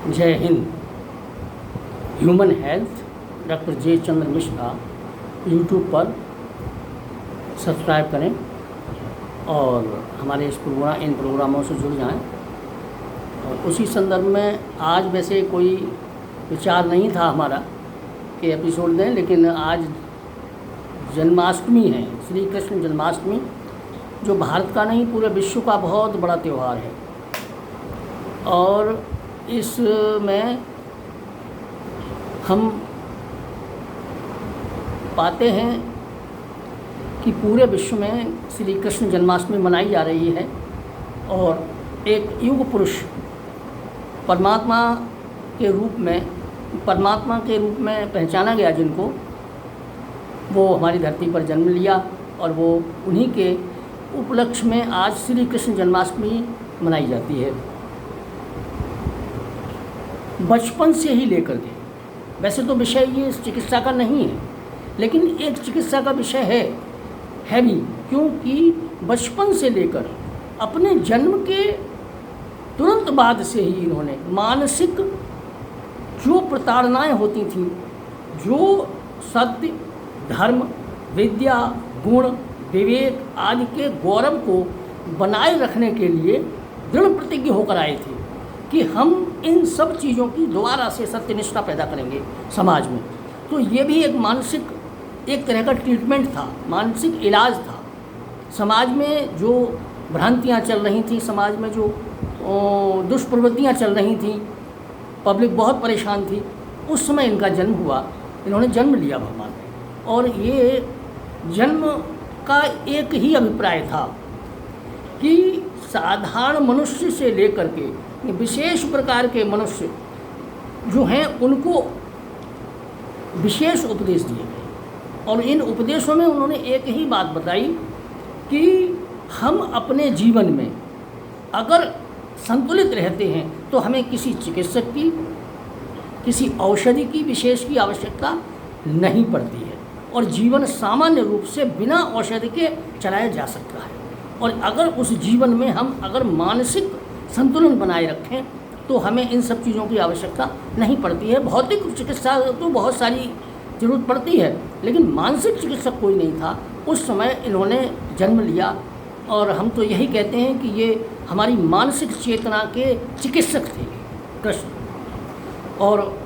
जय Hind. Human health doctor जे Chandra Mishra YouTube पर subscribe करें और हमारे इन प्रोग्रामों से जुड़ जाएं। और उसी संदर्भ में आज वैसे कोई विचार नहीं था हमारा कि एपिसोड दें, लेकिन आज जन्माष्टमी है, श्री कृष्ण जन्माष्टमी, जो भारत का नहीं पूरे विश्व का बहुत बड़ा त्यौहार है। और इसमें हम पाते हैं कि पूरे विश्व में श्री कृष्ण जन्माष्टमी मनाई जा रही है। और एक युग पुरुष परमात्मा के रूप में पहचाना गया, जिनको वो हमारी धरती पर जन्म लिया, और वो उन्हीं के उपलक्ष्य में आज श्री कृष्ण जन्माष्टमी मनाई जाती है। बचपन से ही लेकर के, वैसे तो विषय ये चिकित्सा का नहीं है, लेकिन एक चिकित्सा का विषय है भी, क्योंकि बचपन से लेकर अपने जन्म के तुरंत बाद से ही इन्होंने मानसिक जो प्रताड़नाएं होती थीं, जो सत्य, धर्म, विद्या, गुण, विवेक आदि के गौरव को बनाए रखने के लिए दृढ़ प्रतिज्ञ होकर आए थे कि हम इन सब चीज़ों की दोबारा से सत्यनिष्ठा पैदा करेंगे समाज में। तो ये भी एक मानसिक एक तरह का ट्रीटमेंट था, मानसिक इलाज था। समाज में जो भ्रांतियाँ चल रही थी, समाज में जो दुष्प्रवृत्तियाँ चल रही थी, पब्लिक बहुत परेशान थी, उस समय इनका जन्म हुआ, इन्होंने जन्म लिया भगवान ने। और ये जन्म का एक ही अभिप्राय था कि साधारण मनुष्य से लेकर के विशेष प्रकार के मनुष्य जो हैं उनको विशेष उपदेश दिए गए। और इन उपदेशों में उन्होंने एक ही बात बताई कि हम अपने जीवन में अगर संतुलित रहते हैं तो हमें किसी चिकित्सक की, किसी औषधि की विशेष की आवश्यकता नहीं पड़ती है, और जीवन सामान्य रूप से बिना औषधि के चलाया जा सकता है। और अगर उस जीवन में हम अगर मानसिक संतुलन बनाए रखें तो हमें इन सब चीज़ों की आवश्यकता नहीं पड़ती है। भौतिक चिकित्सा तो बहुत सारी ज़रूरत पड़ती है, लेकिन मानसिक चिकित्सक कोई नहीं था उस समय। इन्होंने जन्म लिया, और हम तो यही कहते हैं कि ये हमारी मानसिक चेतना के चिकित्सक थे कृष्ण। और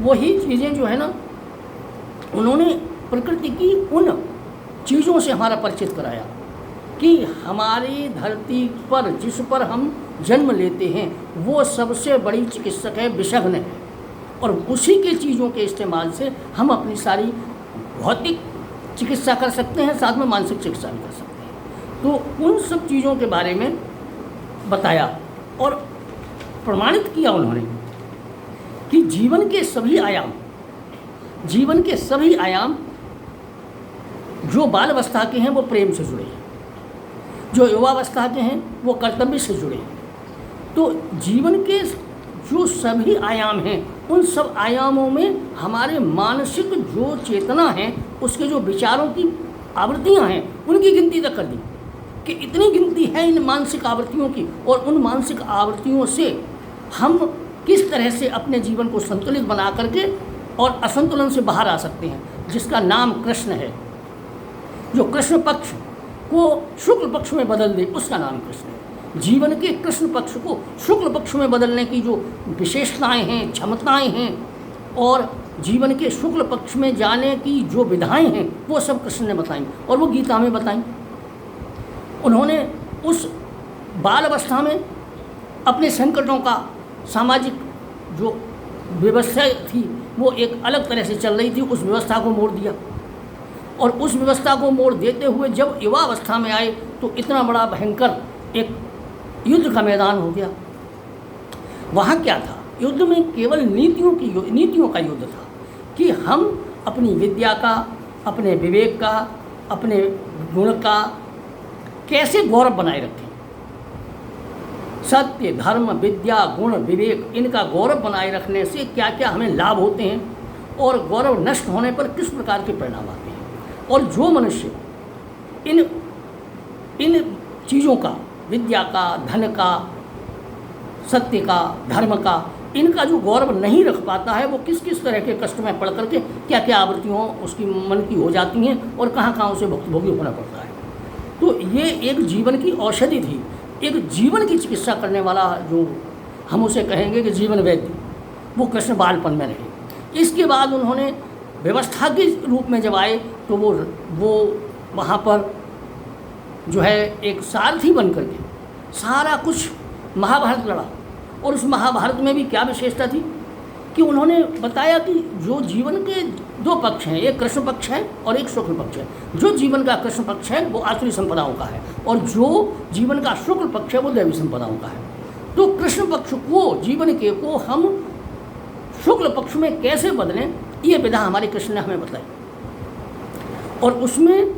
वही चीज़ें जो है ना, उन्होंने प्रकृति की उन चीज़ों से हमारा परिचित कराया कि हमारी धरती पर जिस पर हम जन्म लेते हैं वो सबसे बड़ी चिकित्सक है, विशग्न है। और उसी के चीज़ों के इस्तेमाल से हम अपनी सारी भौतिक चिकित्सा कर सकते हैं, साथ में मानसिक चिकित्सा भी कर सकते हैं। तो उन सब चीज़ों के बारे में बताया और प्रमाणित किया उन्होंने कि जीवन के सभी आयाम जो बाल अवस्था के हैं वो प्रेम से जुड़े हैं, जो युवावस्था के हैं वो कर्तव्य से जुड़े हैं। तो जीवन के जो सभी आयाम हैं उन सब आयामों में हमारे मानसिक जो चेतना है, उसके जो विचारों की आवृत्तियां हैं, उनकी गिनती तक कर दी कि इतनी गिनती है इन मानसिक आवृत्तियों की। और उन मानसिक आवृत्तियों से हम किस तरह से अपने जीवन को संतुलित बना करके और असंतुलन से बाहर आ सकते हैं, जिसका नाम कृष्ण है। जो कृष्ण पक्ष को शुक्ल पक्ष में बदल दे, उसका नाम कृष्ण है। जीवन के कृष्ण पक्ष को शुक्ल पक्ष में बदलने की जो विशेषताएं हैं, क्षमताएं हैं, और जीवन के शुक्ल पक्ष में जाने की जो विधाएं हैं, वो सब कृष्ण ने बताई और वो गीता में बताई। उन्होंने उस बाल अवस्था में अपने संकटों का, सामाजिक जो व्यवस्था थी वो एक अलग तरह से चल रही थी, उस व्यवस्था को मोड़ दिया। और उस व्यवस्था को मोड़ देते हुए जब युवा अवस्था में आए तो इतना बड़ा भयंकर एक युद्ध का मैदान हो गया। वहाँ क्या था? युद्ध में केवल नीतियों का युद्ध था कि हम अपनी विद्या का, अपने विवेक का, अपने गुण का कैसे गौरव बनाए रखें। सत्य, धर्म, विद्या, गुण, विवेक, इनका गौरव बनाए रखने से क्या क्या हमें लाभ होते हैं, और गौरव नष्ट होने पर किस प्रकार के परिणाम आते हैं। और जो मनुष्य इन चीज़ों का, विद्या का, धन का, सत्य का, धर्म का, इनका जो गौरव नहीं रख पाता है वो किस किस तरह के कष्ट में पड़ करके क्या क्या आवृत्तियों उसकी मन की हो जाती हैं और कहाँ कहाँ उसे भुक्तभोगी होना पड़ता है। तो ये एक जीवन की औषधि थी, एक जीवन की चिकित्सा करने वाला जो हम उसे कहेंगे कि जीवन वैद्य, वो कृष्ण बालपन में रहे। इसके बाद उन्होंने व्यवस्था के रूप में जब आए तो वो वहाँ पर जो है एक सारथी बन करके सारा कुछ महाभारत लड़ा। और उस महाभारत में भी क्या विशेषता थी कि उन्होंने बताया कि जो जीवन के दो पक्ष हैं, एक कृष्ण पक्ष है और एक शुक्ल पक्ष है। जो जीवन का कृष्ण पक्ष है वो आसुरी संपदाओं का है और जो जीवन का शुक्ल पक्ष है वो दैवी संपदाओं का है। तो कृष्ण पक्ष को जीवन के को हम शुक्ल पक्ष में कैसे बदलें, ये विधा हमारे कृष्ण ने हमें बताई। और उसमें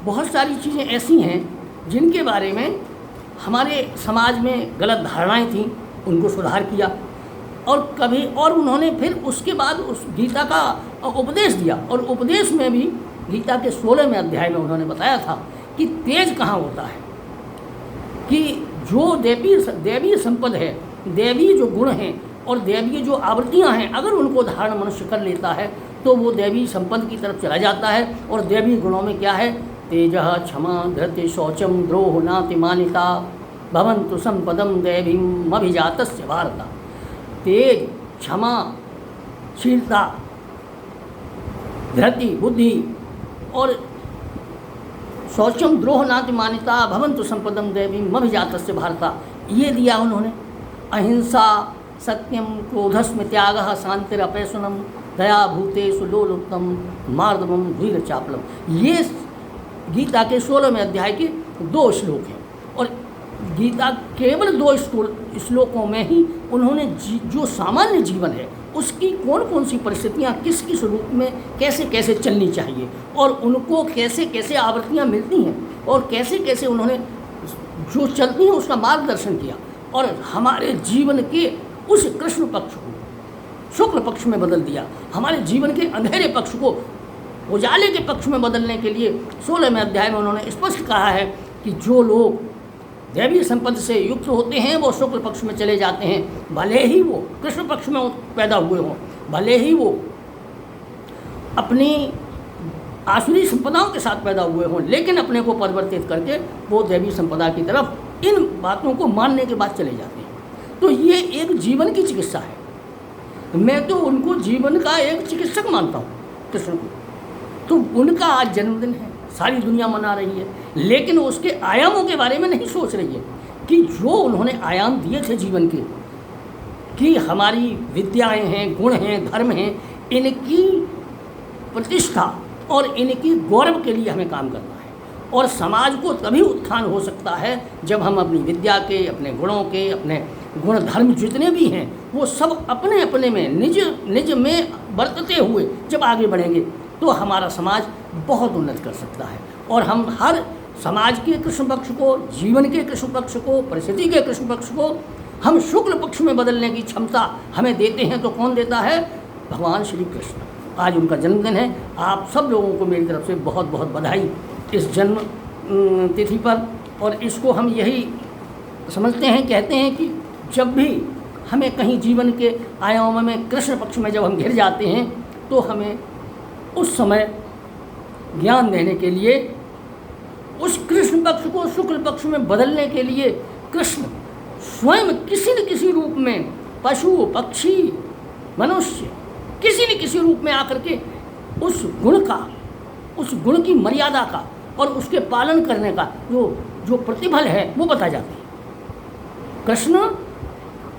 बहुत सारी चीज़ें ऐसी हैं जिनके बारे में हमारे समाज में गलत धारणाएं थीं, उनको सुधार किया। और उन्होंने फिर उसके बाद उस गीता का उपदेश दिया। और उपदेश में भी गीता के 16वें अध्याय में उन्होंने बताया था कि तेज कहाँ होता है, कि जो दैवीय संपद है, दैवीय जो गुण हैं और दैवीय जो आवृत्तियाँ हैं, अगर उनको धारण मनुष्य कर लेता है तो वो दैवी संपद की तरफ चला जाता है। और दैवीय गुणों में क्या है, तेजः क्षमा धृति शौचम द्रोह नातिमानिता भवन्तु संपदम दैवीम अभिजातस्य भारत। तेज, क्षमा, शीलता, धृति, बुद्धि और शौचम द्रोह नातिमानिता भवन्तु संपदम दैवीम अभिजातस्य भारत, ये दिया उन्होंने। अहिंसा, सत्यम, क्रोधस्म त्यागः, शांतिरपैशुनम, दया भूतेषु लोलुप्तम, मार्दवम धीर चापलम। ये गीता के 16वें अध्याय के 2 श्लोक हैं। और गीता केवल 2 श्लोकों में ही उन्होंने जो सामान्य जीवन है उसकी कौन कौन सी परिस्थितियाँ किस किस रूप में कैसे कैसे चलनी चाहिए और उनको कैसे कैसे आवृत्तियाँ मिलती हैं और कैसे कैसे उन्होंने जो चलती हैं उसका मार्गदर्शन किया और हमारे जीवन के उस कृष्ण पक्ष को शुक्ल पक्ष में बदल दिया। हमारे जीवन के अंधेरे पक्ष को उजाले के पक्ष में बदलने के लिए 16वें अध्याय में उन्होंने स्पष्ट कहा है कि जो लोग दैवीय संपत्ति से युक्त होते हैं वो शुक्ल पक्ष में चले जाते हैं, भले ही वो कृष्ण पक्ष में पैदा हुए हों, भले ही वो अपनी आसुरी संपदाओं के साथ पैदा हुए हों, लेकिन अपने को परिवर्तित करके वो दैवी संपदा की तरफ इन बातों को मानने के बाद चले जाते हैं। तो ये एक जीवन की चिकित्सा है। मैं तो उनको जीवन का एक चिकित्सक मानता हूँ कृष्ण को। तो उनका आज जन्मदिन है, सारी दुनिया मना रही है, लेकिन उसके आयामों के बारे में नहीं सोच रही है कि जो उन्होंने आयाम दिए थे जीवन के, कि हमारी विद्याएं हैं, गुण हैं, धर्म हैं, इनकी प्रतिष्ठा और इनकी गौरव के लिए हमें काम करना है। और समाज को तभी उत्थान हो सकता है जब हम अपनी विद्या के, अपने गुणों के, अपने गुण धर्म जितने भी हैं वो सब अपने अपने में निज में बरतते हुए जब आगे बढ़ेंगे तो हमारा समाज बहुत उन्नत कर सकता है। और हम हर समाज के कृष्ण पक्ष को, जीवन के कृष्ण पक्ष को, परिस्थिति के कृष्ण पक्ष को हम शुक्ल पक्ष में बदलने की क्षमता हमें देते हैं। तो कौन देता है? भगवान श्री कृष्ण। आज उनका जन्मदिन है। आप सब लोगों को मेरी तरफ से बहुत बहुत बधाई इस जन्म तिथि पर। और इसको हम यही समझते हैं, कहते हैं कि जब भी हमें कहीं जीवन के आयामों में कृष्ण पक्ष में जब हम घिर जाते हैं तो हमें उस समय ज्ञान देने के लिए, उस कृष्ण पक्ष को शुक्ल पक्ष में बदलने के लिए कृष्ण स्वयं किसी न किसी रूप में, पशु, पक्षी, मनुष्य, किसी न किसी रूप में आकर के उस गुण का, उस गुण की मर्यादा का और उसके पालन करने का जो प्रतिफल है वो बता जाते हैं। कृष्ण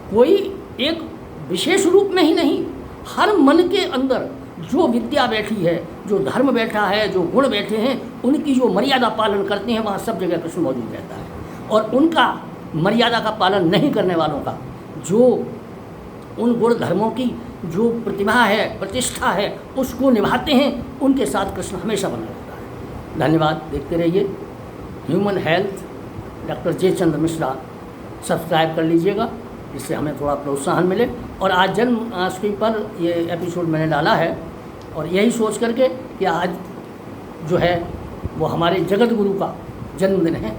कोई एक विशेष रूप में ही नहीं, हर मन के अंदर जो विद्या बैठी है, जो धर्म बैठा है, जो गुण बैठे हैं, उनकी जो मर्यादा पालन करते हैं वहाँ सब जगह कृष्ण मौजूद रहता है। और उनका मर्यादा का पालन नहीं करने वालों का, जो उन गुण धर्मों की जो प्रतिभा है, प्रतिष्ठा है, उसको निभाते हैं, उनके साथ कृष्ण हमेशा बना रहता है। धन्यवाद। देखते रहिए ह्यूमन हेल्थ डॉक्टर जे चंद्र मिश्रा। सब्सक्राइब कर लीजिएगा जिससे हमें थोड़ा प्रोत्साहन मिले। और आज जन्माष्टमी पर ये एपिसोड मैंने डाला है और यही सोच करके कि आज जो है वो हमारे जगत गुरु का जन्मदिन है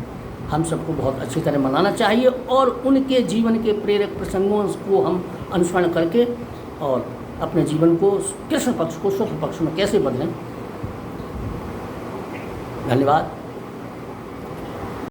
हम सबको बहुत अच्छी तरह मनाना चाहिए और उनके जीवन के प्रेरक प्रसंगों को हम अनुसरण करके और अपने जीवन को कृष्ण पक्ष को शुक्ल पक्ष में कैसे बदलें। धन्यवाद।